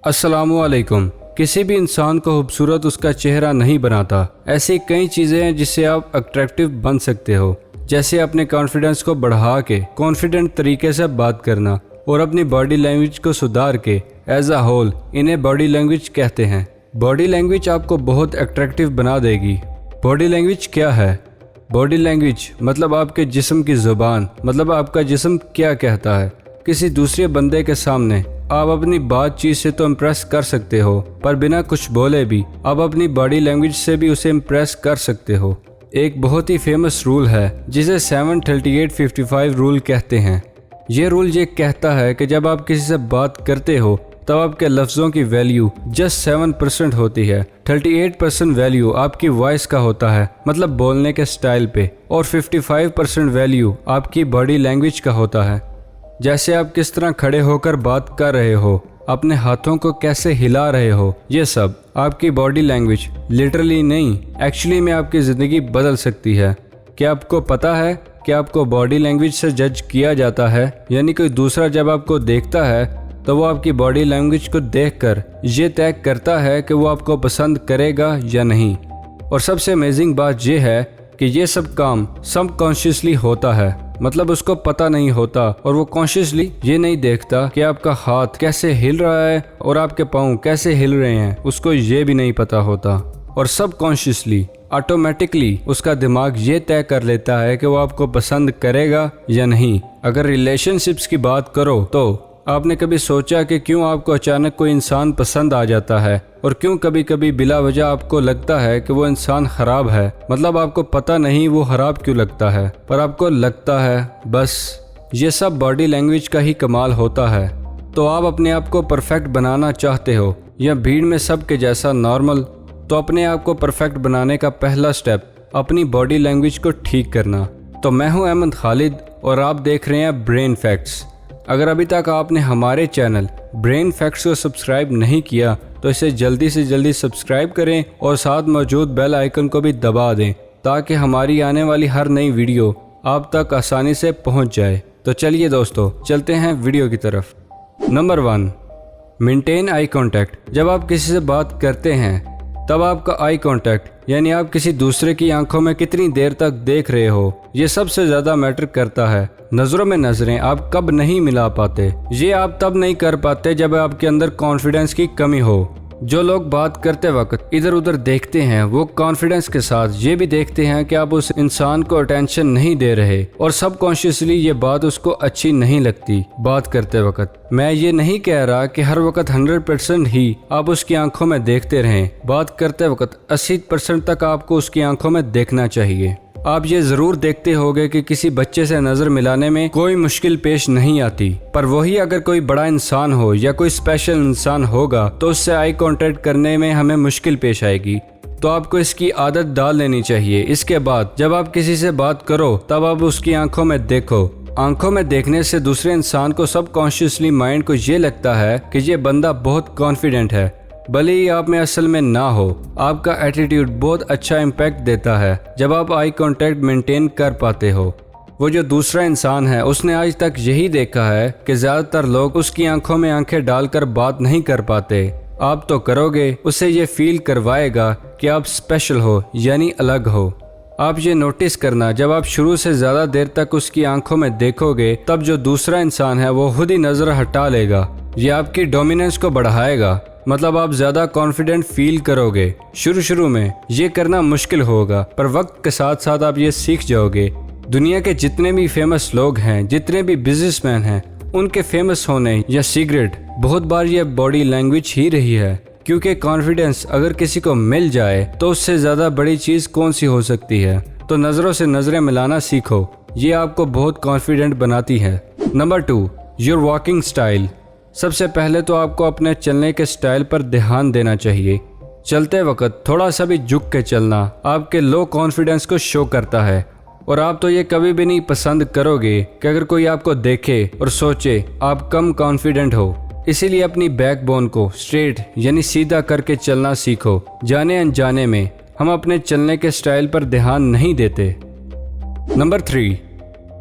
अस्सलामुअलैकुम। किसी भी इंसान को खूबसूरत उसका चेहरा नहीं बनाता। ऐसी कई चीज़ें हैं जिससे आप अट्रैक्टिव बन सकते हो, जैसे अपने कॉन्फिडेंस को बढ़ा के कॉन्फिडेंट तरीके से बात करना और अपनी बॉडी लैंग्वेज को सुधार के एज अ होल इन्हें बॉडी लैंग्वेज कहते हैं। बॉडी लैंग्वेज आपको बहुत अट्रैक्टिव बना देगी। बॉडी लैंग्वेज क्या है? बॉडी लैंग्वेज मतलब आपके जिस्म की ज़ुबान, मतलब आपका जिस्म क्या कहता है। किसी दूसरे बंदे के सामने आप अपनी बातचीत से तो इम्प्रेस कर सकते हो, पर बिना कुछ बोले भी आप अपनी बॉडी लैंग्वेज से भी उसे इम्प्रेस कर सकते हो। एक बहुत ही फेमस रूल है जिसे 7-38-55 रूल कहते हैं। ये रूल ये कहता है कि जब आप किसी से बात करते हो तब आपके लफ्ज़ों की वैल्यू जस्ट 7% होती है। 38% वैल्यू आपकी वॉइस का होता है, मतलब बोलने के स्टाइल पे, और 55% वैल्यू आपकी बॉडी लैंग्वेज का होता है। जैसे आप किस तरह खड़े होकर बात कर रहे हो, अपने हाथों को कैसे हिला रहे हो, ये सब आपकी बॉडी लैंग्वेज लिटरली नहीं एक्चुअली में आपकी ज़िंदगी बदल सकती है। क्या आपको पता है कि आपको बॉडी लैंग्वेज से जज किया जाता है? यानी कोई दूसरा जब आपको देखता है तो वो आपकी बॉडी लैंग्वेज को देखकर ये तय करता है कि वो आपको पसंद करेगा या नहीं। और सबसे अमेजिंग बात ये है कि ये सब काम सबकॉन्शियसली होता है, मतलब उसको पता नहीं होता और वो कॉन्शियसली ये नहीं देखता कि आपका हाथ कैसे हिल रहा है और आपके पाँव कैसे हिल रहे हैं, उसको ये भी नहीं पता होता। और सबकॉन्शियसली ऑटोमेटिकली उसका दिमाग ये तय कर लेता है कि वो आपको पसंद करेगा या नहीं। अगर रिलेशनशिप्स की बात करो तो आपने कभी सोचा कि क्यों आपको अचानक कोई इंसान पसंद आ जाता है और क्यों कभी कभी बिला वजह आपको लगता है कि वो इंसान खराब है? मतलब आपको पता नहीं वो खराब क्यों लगता है, पर आपको लगता है। बस ये सब बॉडी लैंग्वेज का ही कमाल होता है। तो आप अपने आप को परफेक्ट बनाना चाहते हो या भीड़ में सबके जैसा नॉर्मल, तो अपने आप को परफेक्ट बनाने का पहला स्टेप अपनी बॉडी लैंग्वेज को ठीक करना। तो मैं हूं अहमद खालिद और आप देख रहे हैं ब्रेन फैक्ट्स। अगर अभी तक आपने हमारे चैनल ब्रेन फैक्ट्स को सब्सक्राइब नहीं किया तो इसे जल्दी से जल्दी सब्सक्राइब करें और साथ मौजूद बेल आइकन को भी दबा दें ताकि हमारी आने वाली हर नई वीडियो आप तक आसानी से पहुंच जाए। तो चलिए दोस्तों, चलते हैं वीडियो की तरफ। Number 1, maintain eye contact. जब आप किसी से बात करते हैं तब आपका आई कांटेक्ट यानी आप किसी दूसरे की आंखों में कितनी देर तक देख रहे हो, ये सबसे ज्यादा मैटर करता है। नजरों में नजरें आप कब नहीं मिला पाते? ये आप तब नहीं कर पाते जब आपके अंदर कॉन्फिडेंस की कमी हो। जो लोग बात करते वक्त इधर उधर देखते हैं वो कॉन्फिडेंस के साथ ये भी देखते हैं कि आप उस इंसान को अटेंशन नहीं दे रहे और सबकॉन्शियसली ये बात उसको अच्छी नहीं लगती बात करते वक्त। मैं ये नहीं कह रहा कि हर वक्त 100% ही आप उसकी आंखों में देखते रहें। बात करते वक्त 80% तक आपको उसकी आंखों में देखना चाहिए। आप ये जरूर देखते होंगे कि किसी बच्चे से नजर मिलाने में कोई मुश्किल पेश नहीं आती, पर वही अगर कोई बड़ा इंसान हो या कोई स्पेशल इंसान होगा तो उससे आई कांटेक्ट करने में हमें मुश्किल पेश आएगी। तो आपको इसकी आदत डाल लेनी चाहिए। इसके बाद जब आप किसी से बात करो तब आप उसकी आंखों में देखो। आंखों में देखने से दूसरे इंसान को सबकॉन्शियसली माइंड को ये लगता है कि ये बंदा बहुत कॉन्फिडेंट है, भले ही आप में असल में ना हो। आपका एटीट्यूड बहुत अच्छा इम्पैक्ट देता है जब आप आई कांटेक्ट मेंटेन कर पाते हो। वो जो दूसरा इंसान है उसने आज तक यही देखा है कि ज़्यादातर लोग उसकी आंखों में आंखें डालकर बात नहीं कर पाते। आप तो करोगे, उससे ये फील करवाएगा कि आप स्पेशल हो यानी अलग हो। आप ये नोटिस करना, जब आप शुरू से ज़्यादा देर तक उसकी आंखों में देखोगे तब जो दूसरा इंसान है वो खुद ही नज़र हटा लेगा। ये आपकी डोमिनेंस को बढ़ाएगा, मतलब आप ज़्यादा कॉन्फिडेंट फील करोगे। शुरू में ये करना मुश्किल होगा, पर वक्त के साथ साथ आप ये सीख जाओगे। दुनिया के जितने भी फेमस लोग हैं, जितने भी बिजनेसमैन हैं, उनके फेमस होने या सीक्रेट बहुत बार ये बॉडी लैंग्वेज ही रही है। क्योंकि कॉन्फिडेंस अगर किसी को मिल जाए तो उससे ज़्यादा बड़ी चीज़ कौन सी हो सकती है। तो नज़रों से नज़रें मिलाना सीखो, ये आपको बहुत कॉन्फिडेंट बनाती है। Number 2, your walking style. सबसे पहले तो आपको अपने चलने के स्टाइल पर ध्यान देना चाहिए। चलते वक्त थोड़ा सा भी झुक के चलना आपके लो कॉन्फिडेंस को शो करता है और आप तो ये कभी भी नहीं पसंद करोगे कि अगर कोई आपको देखे और सोचे आप कम कॉन्फिडेंट हो। इसीलिए अपनी बैकबोन को स्ट्रेट यानी सीधा करके चलना सीखो। जाने अनजाने में हम अपने चलने के स्टाइल पर ध्यान नहीं देते। Number 3,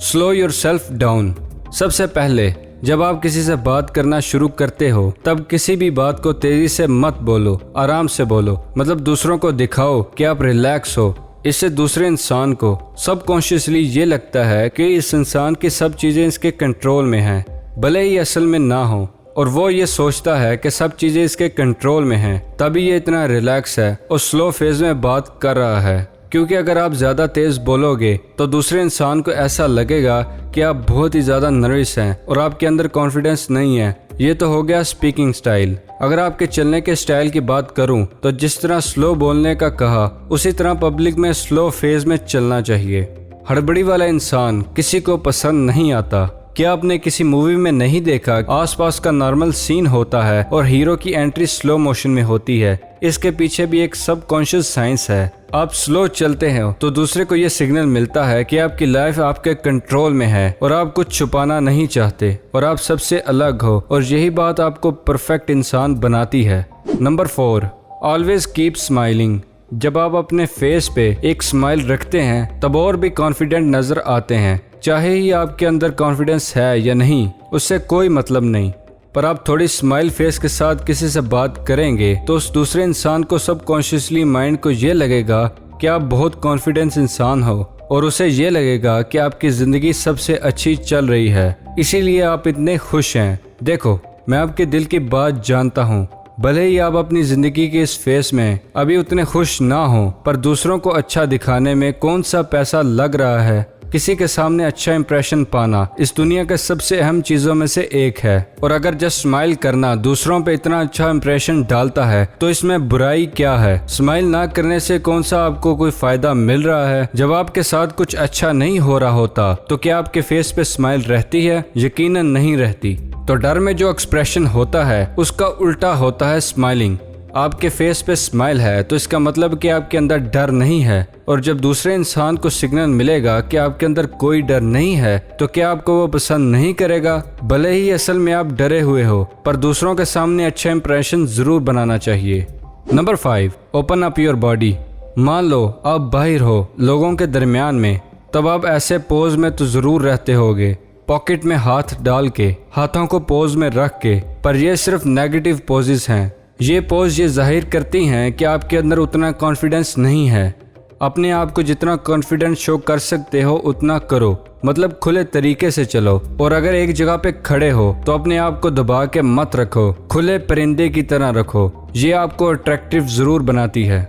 slow your self down. सबसे पहले जब आप किसी से बात करना शुरू करते हो तब किसी भी बात को तेजी से मत बोलो, आराम से बोलो। मतलब दूसरों को दिखाओ कि आप रिलैक्स हो। इससे दूसरे इंसान को सबकॉन्शियसली ये लगता है कि इस इंसान की सब चीज़ें इसके कंट्रोल में हैं, भले ही असल में ना हो, और वो ये सोचता है कि सब चीज़ें इसके कंट्रोल में हैं, तभी ये इतना रिलैक्स है और स्लो फेज में बात कर रहा है। क्योंकि अगर आप ज़्यादा तेज़ बोलोगे तो दूसरे इंसान को ऐसा लगेगा कि आप बहुत ही ज़्यादा नर्वस हैं और आपके अंदर कॉन्फिडेंस नहीं है। ये तो हो गया स्पीकिंग स्टाइल। अगर आपके चलने के स्टाइल की बात करूं तो जिस तरह स्लो बोलने का कहा, उसी तरह पब्लिक में स्लो फेज में चलना चाहिए। हड़बड़ी वाला इंसान किसी को पसंद नहीं आता। क्या आपने किसी मूवी में नहीं देखा, आसपास का नॉर्मल सीन होता है और हीरो की एंट्री स्लो मोशन में होती है? इसके पीछे भी एक सबकॉन्शियस साइंस है। आप स्लो चलते हैं तो दूसरे को ये सिग्नल मिलता है कि आपकी लाइफ आपके कंट्रोल में है और आप कुछ छुपाना नहीं चाहते और आप सबसे अलग हो, और यही बात आपको परफेक्ट इंसान बनाती है। Number 4, always keep smiling. जब आप अपने फेस पे एक स्माइल रखते हैं तब और भी कॉन्फिडेंट नजर आते हैं। चाहे ही आपके अंदर कॉन्फिडेंस है या नहीं, उससे कोई मतलब नहीं, पर आप थोड़ी स्माइल फेस के साथ किसी से बात करेंगे तो उस दूसरे इंसान को सबकॉन्शियसली माइंड को ये लगेगा कि आप बहुत कॉन्फिडेंस इंसान हो, और उसे ये लगेगा कि आपकी ज़िंदगी सबसे अच्छी चल रही है, इसीलिए आप इतने खुश हैं। देखो, मैं आपके दिल की बात जानता हूँ। भले ही आप अपनी ज़िंदगी के इस फेस में अभी उतने खुश ना हो, पर दूसरों को अच्छा दिखाने में कौन सा पैसा लग रहा है? किसी के सामने अच्छा इंप्रेशन पाना इस दुनिया के सबसे अहम चीज़ों में से एक है, और अगर जस्ट स्माइल करना दूसरों पे इतना अच्छा इंप्रेशन डालता है तो इसमें बुराई क्या है? स्माइल ना करने से कौन सा आपको कोई फ़ायदा मिल रहा है? जब आपके साथ कुछ अच्छा नहीं हो रहा होता तो क्या आपके फेस पे स्माइल रहती है? यकीनन नहीं रहती। तो डर में जो एक्सप्रेशन होता है उसका उल्टा होता है स्माइलिंग। आपके फेस पे स्माइल है तो इसका मतलब कि आपके अंदर डर नहीं है, और जब दूसरे इंसान को सिग्नल मिलेगा कि आपके अंदर कोई डर नहीं है तो क्या आपको वो पसंद नहीं करेगा? भले ही असल में आप डरे हुए हो, पर दूसरों के सामने अच्छा इंप्रेशन जरूर बनाना चाहिए। Number 5, open up your body. मान लो आप बाहर हो लोगों के दरमियान में, तब आप ऐसे पोज में तो जरूर रहते होगे, पॉकेट में हाथ डाल के, हाथों को पोज में रख के, पर ये सिर्फ नेगेटिव पोजेस हैं। ये पोज ये जाहिर करती हैं कि आपके अंदर उतना कॉन्फिडेंस नहीं है। अपने आप को जितना कॉन्फिडेंस शो कर सकते हो उतना करो, मतलब खुले तरीके से चलो, और अगर एक जगह पे खड़े हो तो अपने आप को दबा के मत रखो, खुले परिंदे की तरह रखो। ये आपको अट्रैक्टिव जरूर बनाती है।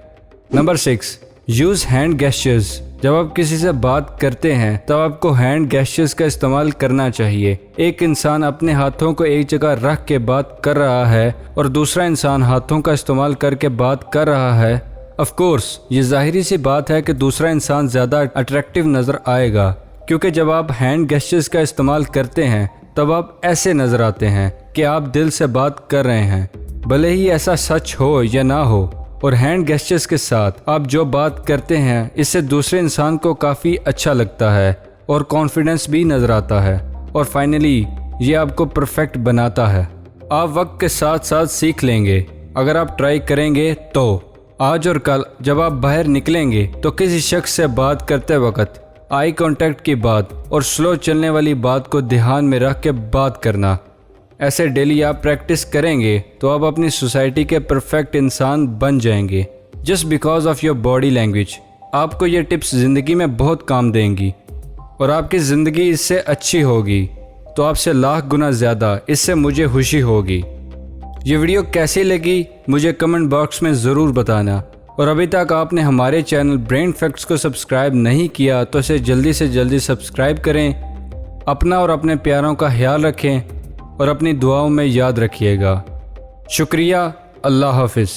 Number 6, use hand gestures. जब आप किसी से बात करते हैं तब आपको हैंड गेस्चर्स का इस्तेमाल करना चाहिए। एक इंसान अपने हाथों को एक जगह रख के बात कर रहा है और दूसरा इंसान हाथों का इस्तेमाल करके बात कर रहा है। ऑफ कोर्स ये जाहिरी सी बात है कि दूसरा इंसान ज़्यादा अट्रैक्टिव नज़र आएगा, क्योंकि जब आप हैंड गेस्चर्स का इस्तेमाल करते हैं तब आप ऐसे नज़र आते हैं कि आप दिल से बात कर रहे हैं, भले ही ऐसा सच हो या ना हो। और हैंड गेस्चर्स के साथ आप जो बात करते हैं इससे दूसरे इंसान को काफ़ी अच्छा लगता है और कॉन्फिडेंस भी नज़र आता है, और फाइनली ये आपको परफेक्ट बनाता है। आप वक्त के साथ साथ सीख लेंगे अगर आप ट्राई करेंगे तो। आज और कल जब आप बाहर निकलेंगे तो किसी शख्स से बात करते वक्त आई कांटेक्ट की बात और स्लो चलने वाली बात को ध्यान में रख के बात करना। ऐसे डेली आप प्रैक्टिस करेंगे तो आप अपनी सोसाइटी के परफेक्ट इंसान बन जाएंगे, just because of your body language. आपको ये टिप्स ज़िंदगी में बहुत काम देंगी और आपकी ज़िंदगी इससे अच्छी होगी, तो आपसे लाख गुना ज़्यादा इससे मुझे खुशी होगी। ये वीडियो कैसी लगी मुझे कमेंट बॉक्स में ज़रूर बताना, और अभी तक आपने हमारे चैनल ब्रेन फैक्ट्स को सब्सक्राइब नहीं किया तो इसे जल्दी से जल्दी सब्सक्राइब करें। अपना और अपने प्यारों का ख्याल रखें और अपनी दुआओं में याद रखिएगा। शुक्रिया। अल्लाह हाफिज़।